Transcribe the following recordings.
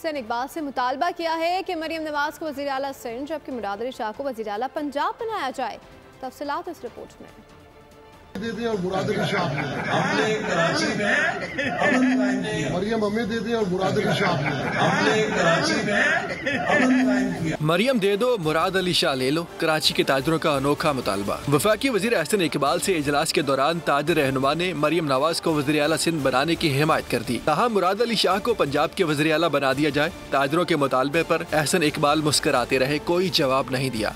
حسین اقبال سے مطالبہ کیا ہے کہ مریم نواز کو وزیر اعلیٰ سندھ جبکہ مراد علی شاہ کو وزیر اعلیٰ پنجاب بنایا جائے۔ تفصیلات اس رپورٹ میں۔ دے دیں اور مراد علی شاہ ہم نے کراچی میں امن قائم کیا۔ مریم ہمیں دے دیں اور مراد علی شاہ ہم نے کراچی میں امن قائم کیا۔ مریم دے دو، مراد علی شاہ لے لو، کراچی کے تاجروں کا انوکھا مطالبہ۔ وفاقی وزیر حسین اقبال سے اجلاس کے دوران تاجر رہنما نے مریم نواز کو وزیر اعلیٰ سندھ بنانے کی حمایت کر دی۔ کہا مراد علی شاہ کو پنجاب کے وزیر اعلیٰ بنا دیا جائے۔ تاجروں کے مطالبے پر حسین اقبال مسکراتے رہے، کوئی جواب نہیں دیا۔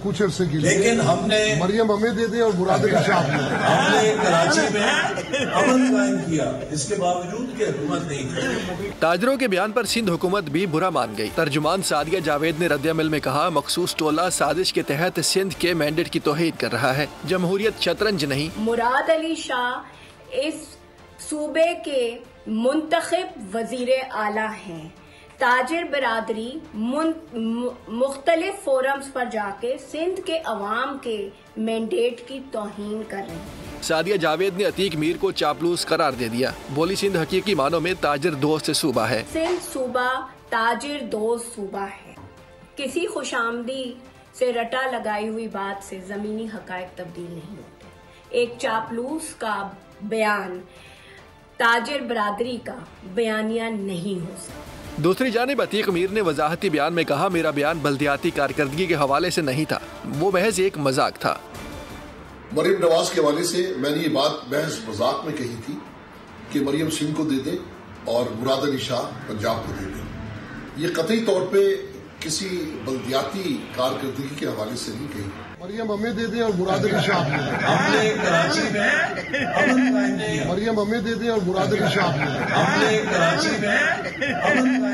کچھ عرصے کے لیے لیکن ہم نے مریم ہمیں دے دیں اور مراد علی شاہ ہم نے کراچی میں امن قائم کیا، اس کے باوجود کہ حکومت نہیں تھی۔ تاجروں کے بیان پر سندھ حکومت بھی برا مان گئی۔ ترجمان سعدیہ جاوید نے رد عمل میں کہا، مخصوص ٹولہ سازش کے تحت سندھ کے مینڈیٹ کی توہین کر رہا ہے، جمہوریت شطرنج نہیں۔ مراد علی شاہ اس صوبے کے منتخب وزیر اعلیٰ ہیں۔ تاجر برادری مختلف فورمز پر جا کے سندھ کے عوام کے مینڈیٹ کی توہین کر رہے ہیں۔ سعدیہ جاوید نے عتیق میر کو چاپلوس قرار دے دیا، بولی سندھ حقیقی معنوں میں تاجر دوست صوبہ ہے۔ سندھ صوبہ تاجر دوست صوبہ ہے۔ کسی خوش آمدی سے رٹا لگائی ہوئی بات سے زمینی حقائق تبدیل نہیں ہوتے۔ ایک چاپلوس کا بیان تاجر برادری کا بیانیہ نہیں ہو سکتا۔ دوسری جانب عتیق میر نے وضاحتی بیان میں کہا، میرا بیان بلدیاتی کارکردگی کے حوالے سے نہیں تھا، وہ محض ایک مذاق تھا۔ مریم نواز کے حوالے سے میں نے یہ بات محض مذاق میں کہی تھی کہ مریم سندھ کو دے دیں اور مراد علی شاہ پنجاب کو دے دیں۔ یہ قطعی طور پہ کسی بلدیاتی کارکردگی کے حوالے سے نہیں کہی۔ مریم ہمیں دے دیں اور مراد علی شاہ ہم نے کراچی میں امن قائم کیا۔ مریم ہمیں دے دیں اور مراد علی شاہ ہم نے کراچی میں امن قائم